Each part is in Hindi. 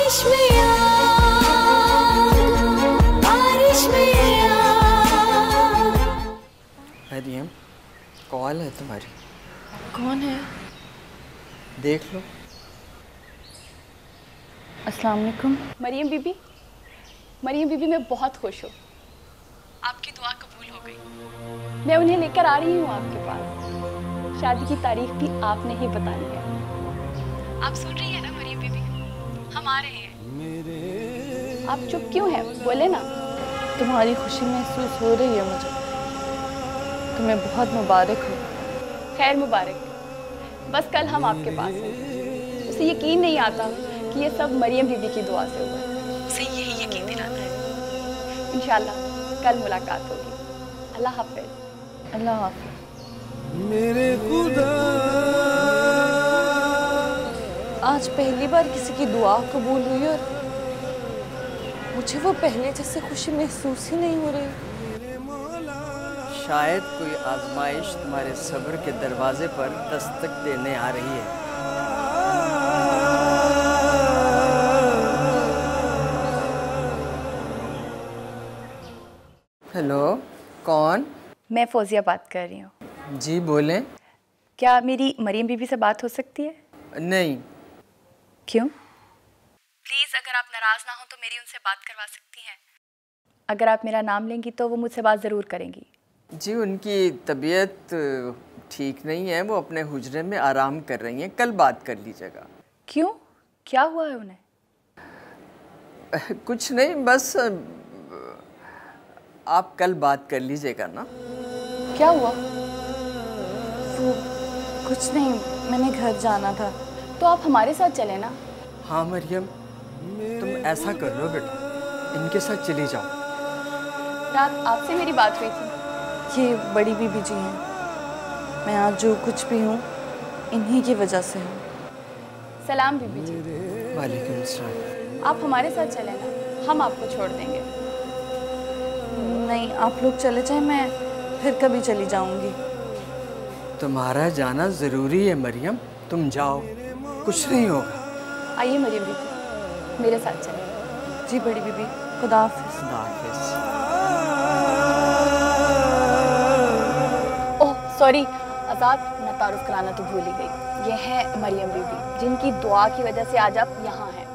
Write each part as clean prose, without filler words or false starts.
बारिश में बारिश में मरियम, कॉल है तुम्हारी। कौन है? देख लो। अस्सलाम वालेकुम। मरियम बीबी, मरियम बीबी, मैं बहुत खुश हूँ। आपकी दुआ कबूल हो गई। मैं उन्हें लेकर आ रही हूँ आपके पास। शादी की तारीख भी आपने ही बतानी है। आप सुन रही है ना मरियम बीबी? हम आ रहे हैं। आप चुप क्यों हैं? बोले ना। तुम्हारी खुशी महसूस हो रही है मुझे। तुम्हें बहुत मुबारक हो। खैर मुबारक। बस कल हम आपके पास हैं। उसे यकीन नहीं आता कि ये सब मरियम बीबी की दुआ से हुआ। उसे यही यकीन दिलाना है। इंशाल्लाह कल मुलाकात होगी। अल्लाह हाफ़िज़। अल्लाह हाफ़िज़। मेरे खुदा, आज पहली बार किसी की दुआ कबूल हुई और मुझे वो पहले जैसे खुशी महसूस ही नहीं हो रही। शायद कोई आजमाइश तुम्हारे सब्र के दरवाजे पर दस्तक देने आ रही है। हेलो, कौन? मैं फौजिया बात कर रही हूँ। जी बोलें। क्या मेरी मरियम बीबी से बात हो सकती है? नहीं। क्यों? प्लीज़ अगर आप नाराज़ ना हो तो मेरी उनसे बात करवा सकती हैं। अगर आप मेरा नाम लेंगी तो वो मुझसे बात ज़रूर करेंगी। जी उनकी तबीयत ठीक नहीं है, वो अपने हुजरे में आराम कर रही हैं, कल बात कर लीजिएगा। क्यों? क्या हुआ है उन्हें? कुछ नहीं, बस आप कल बात कर लीजिएगा ना। क्या हुआ? वो कुछ नहीं, मैंने घर जाना था। तो आप हमारे साथ चले ना। हाँ मरियम, तुम ऐसा कर लो बेटा, इनके साथ चली जाओ। रात आपसे मेरी बात हुई थी। ये बड़ी बीबी जी हैं। मैं आज जो कुछ भी हूँ इन्हीं की वजह से हूँ। सलाम बीबी जी। वालेकुम सलाम। आप हमारे साथ चले ना, हम आपको छोड़ देंगे। नहीं, आप लोग चले जाएं, मैं फिर कभी चली जाऊंगी। तुम्हारा जाना ज़रूरी है मरियम, तुम जाओ, कुछ नहीं होगा। आइए मरियम बीबी, मेरे साथ चलें। जी बड़ी बीबी, खुदा हाफिज़। खुदा हाफिज़। ओह सॉरी आज़ाद, मैं तारुफ कराना तो भूल ही गई। ये है मरियम बीबी, जिनकी दुआ की वजह से आज आप यहाँ हैं।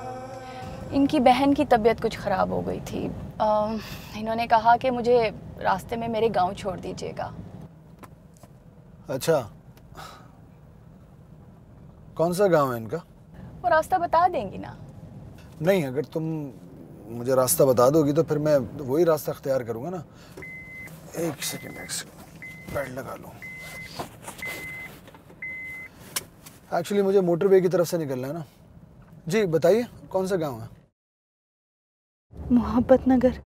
इनकी बहन की तबीयत कुछ ख़राब हो गई थी। इन्होंने कहा कि मुझे रास्ते में मेरे गांव छोड़ दीजिएगा। अच्छा, कौन सा गांव है इनका? वो रास्ता बता देंगी ना? नहीं, अगर तुम मुझे रास्ता बता दोगी तो फिर मैं वही रास्ता अख्तियार करूंगा ना। एक सेकंड बेल्ट लगा लूं। एक्चुअली मुझे मोटरवे की तरफ से निकलना है ना। जी बताइए, कौन सा गांव है? मोहब्बत नगर।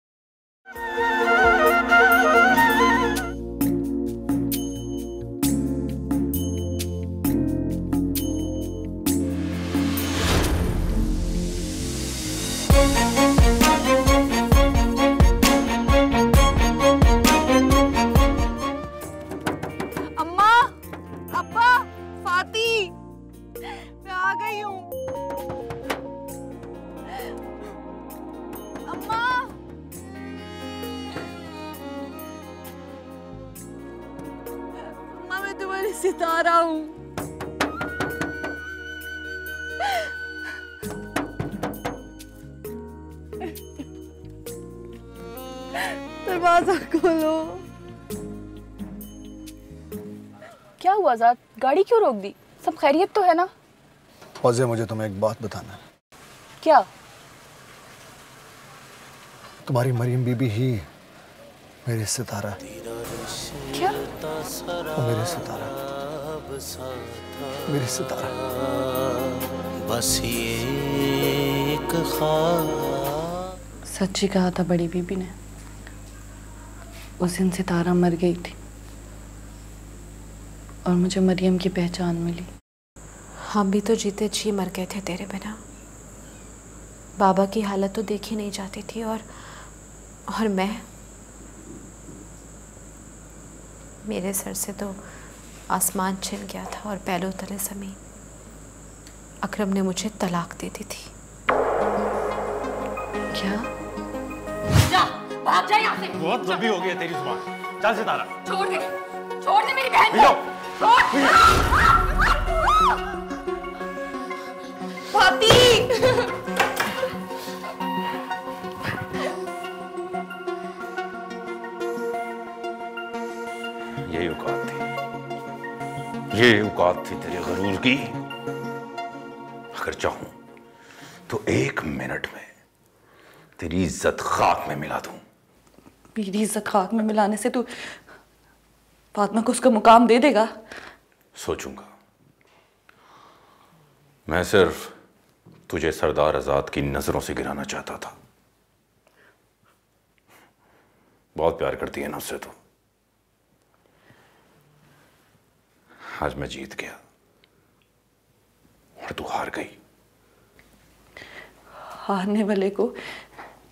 अम्मा, अब्बा, फाती, मैं आ गई हूँ। अम्मा, अम्मा मैं तुम्हारी सितारा हूँ। दरवाजा खोलो। क्या हुआ आज़ाद, गाड़ी क्यों रोक दी? सब खैरियत तो है ना? फौजिया, मुझे तुम्हें एक बात बताना है। क्या? तुम्हारी मरियम बीबी ही मेरी सितारा। क्या? वो मेरी सितारा, मेरी सितारा। बस ये एक ख्वाब। सच ही कहा था बड़ी बीबी ने। उस दिन सितारा मर गई थी और मुझे मरियम की पहचान मिली। हम भी तो जीते जी मर गए थे तेरे बिना। बाबा की हालत तो देखी नहीं जाती थी और मैं, मेरे सर से तो आसमान छिन गया था और पैरों तले ज़मीन। अकरम ने मुझे तलाक दे दी थी। भाग जा यहाँ से। बहुत लंबी हो गई है तेरी जुबान। चल सितारा। छोड़ दे मेरी बहन को। छोड़। फाती। यही औकात थी, ये औकात थी तेरे गरूर की। अगर चाहूं तो 1 मिनट में तेरी इज्जत खाक में मिला दूं। मेरी इज्जत खाक में मिलाने से तू फातिमा को उसका मुकाम दे देगा? सोचूंगा। मैं सिर्फ तुझे सरदार आजाद की नजरों से गिराना चाहता था। बहुत प्यार करती है ना उससे तो। आज मैं जीत गया और तू हार गई। हारने वाले को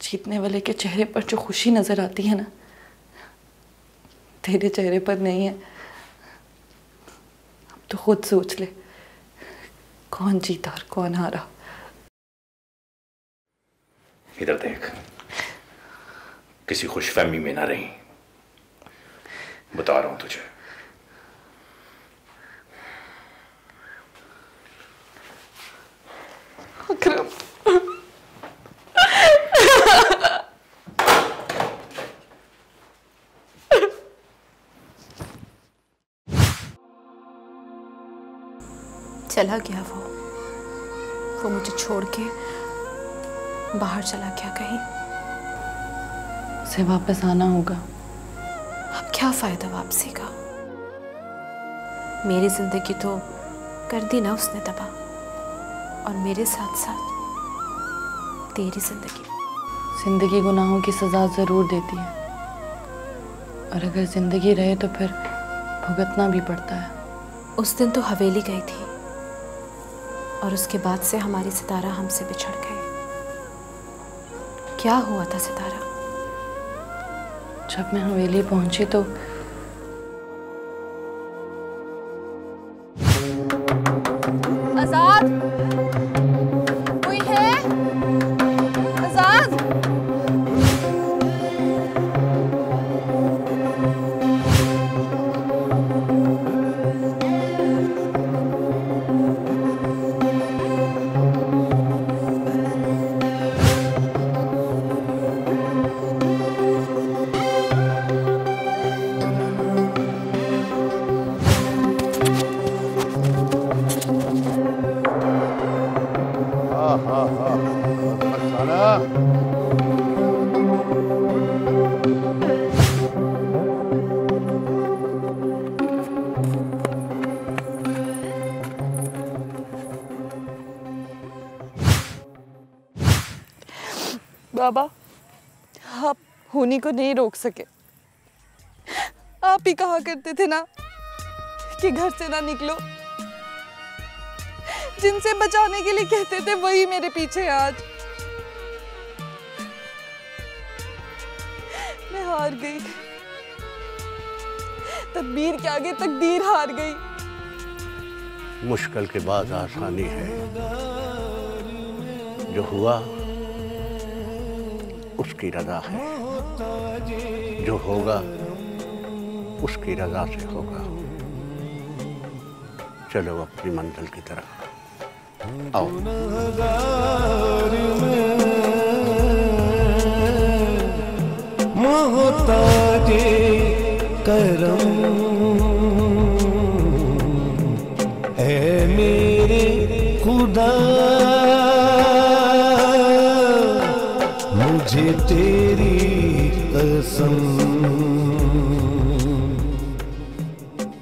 जीतने वाले के चेहरे पर जो खुशी नजर आती है ना, तेरे चेहरे पर नहीं है। अब तो खुद सोच ले, कौन जीता और कौन हारा। इधर देख, किसी खुशफहमी में ना रही, बता रहा हूं तुझे। अकरम, चला गया वो मुझे छोड़ के बाहर चला गया कहीं। उसे वापस आना होगा। अब क्या फायदा वापसी का? मेरी जिंदगी तो कर दी ना उसने तबाह, और मेरे साथ साथ तेरी जिंदगी गुनाहों की सजा जरूर देती है, और अगर जिंदगी रहे तो फिर भुगतना भी पड़ता है। उस दिन तो हवेली गई थी और उसके बाद से हमारी सितारा हमसे बिछड़ गई। क्या हुआ था सितारा? जब मैं हवेली पहुंची तो आजाद, कोई है? आजाद। बाबा, आप होनी को नहीं रोक सके। आप ही कहा करते थे ना कि घर से ना निकलो। जिनसे बचाने के लिए कहते थे वही मेरे पीछे है आज। मैं हार गई। तदबीर के आगे तकदीर हार गई। मुश्किल के बाद आसानी है। जो हुआ उसकी रजा है, जो होगा उसकी रजा से होगा। चलो अपनी मंजिल की तरफ आओ। मोहताजे करम है मेरे खुदा, मुझे तेरी कसम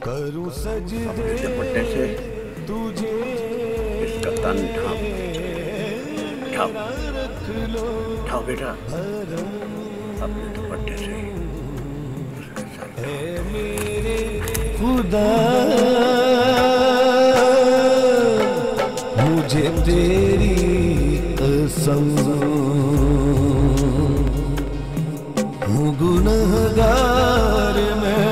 करूं सजदे दुपट्टे से तुझे इसका तन ढांप ढाओ बेटा, अपने दुपट्टे से मेरे खुदा, मुझे तेरी कसम हूँ गुनहगार मैं।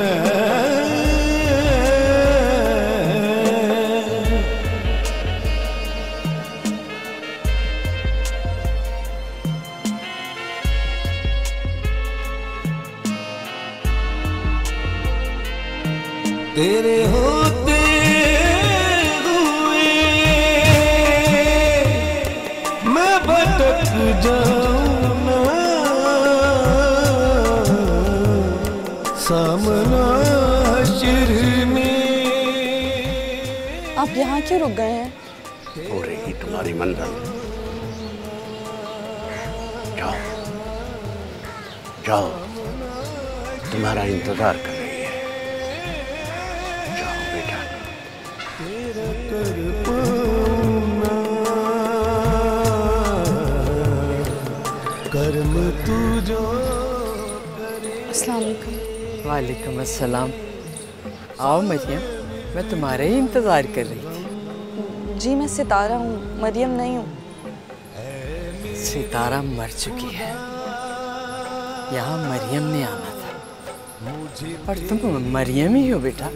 तेरे होते हुए मैं भटक जाऊं ना, सामना हश्र में। आप यहाँ क्यों रुक गए हैं? हो रही तुम्हारी मंजिल। जाओ जाओ, तुम्हारा इंतजार कर रही है। जाओ बेटा। कर्म तू जो। अस्सलाम वालेकुम। वालेकुम अस्सलाम। आओ मरियम, मैं तुम्हारा ही इंतज़ार कर रही थी। जी मैं सितारा हूँ, मरियम नहीं हूँ। सितारा मर चुकी है, यहाँ मरियम ने आना था। और तुम मरियम ही हो बेटा।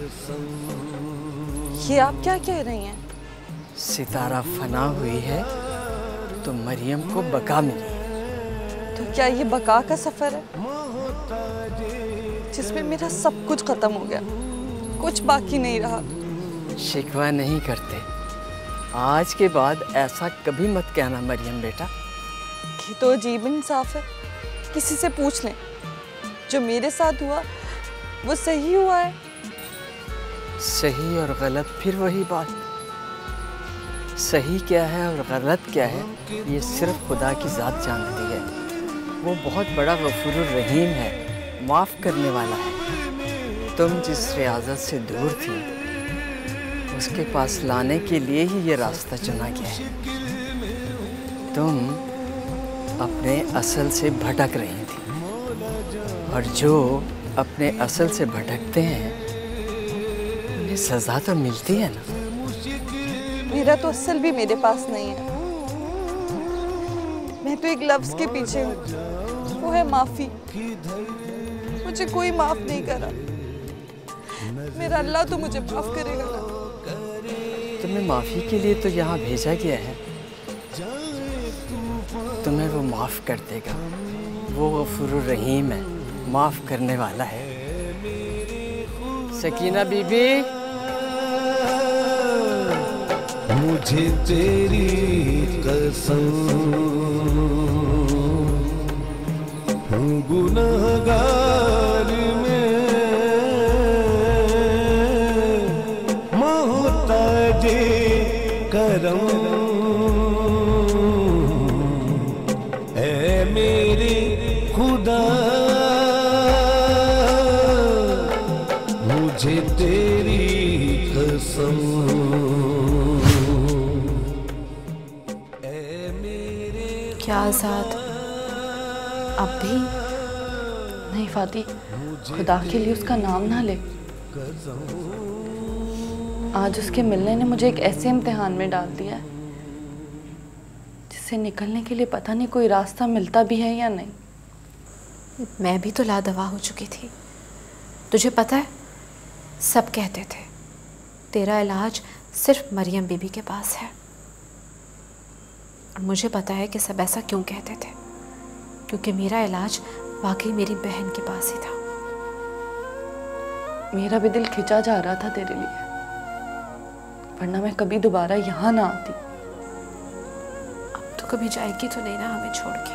ये आप क्या कह रही हैं? सितारा फना हुई है तो मरियम को बका मिली। तो क्या ये बका का सफर है जिसमें मेरा सब कुछ खत्म हो गया, कुछ बाकी नहीं रहा? शिकवा नहीं करते, आज के बाद ऐसा कभी मत कहना मरियम बेटा। ये तो अजीब इंसाफ है, किसी से पूछ लें। जो मेरे साथ हुआ वो सही हुआ है। सही और गलत फिर वही बात। सही क्या है और गलत क्या है ये सिर्फ खुदा की ज़ात जानती है। वो बहुत बड़ा गफूरुर रहीम है, माफ़ करने वाला है। तुम जिस रियाजत से दूर थी उसके पास लाने के लिए ही ये रास्ता चुना गया है। तुम अपने असल से भटक रही थी, और जो अपने असल से भटकते हैं उन्हें सज़ा तो मिलती है ना। मेरा तो असल भी मेरे पास नहीं है। मैं तो एक लफ्ज़ के पीछे हूँ, वो है माफ़ी। मुझे कोई माफ़ नहीं करा। मेरा अल्लाह तो मुझे माफ़ करेगा ना। तुम्हें माफ़ी के लिए तो यहाँ भेजा गया है, तुम्हें वो माफ़ कर देगा। वो गफूरुर रहीम है, माफ़ करने वाला है। सकीना बीबी, मुझे तेरी कसम, हूँ गुनहगार में, मोहताजे करम। ऐ मेरे खुदा, मुझे तेरी कसम। क्या आज़ाद अब भी? नहीं फाती, खुदा के लिए उसका नाम ना ले। आज उसके मिलने ने मुझे एक ऐसे इम्तिहान में डाल दिया है जिससे निकलने के लिए पता नहीं कोई रास्ता मिलता भी है या नहीं। मैं भी तो लादवा हो चुकी थी। तुझे पता है, सब कहते थे तेरा इलाज सिर्फ मरियम बीबी के पास है। और मुझे पता है कि सब ऐसा क्यों कहते थे, क्योंकि मेरा इलाज वाकई मेरी बहन के पास ही था। मेरा भी दिल खिंचा जा रहा था तेरे लिए, वरना मैं कभी दोबारा यहाँ ना आती। अब तो कभी जाएगी तो नहीं ना हमें छोड़ के?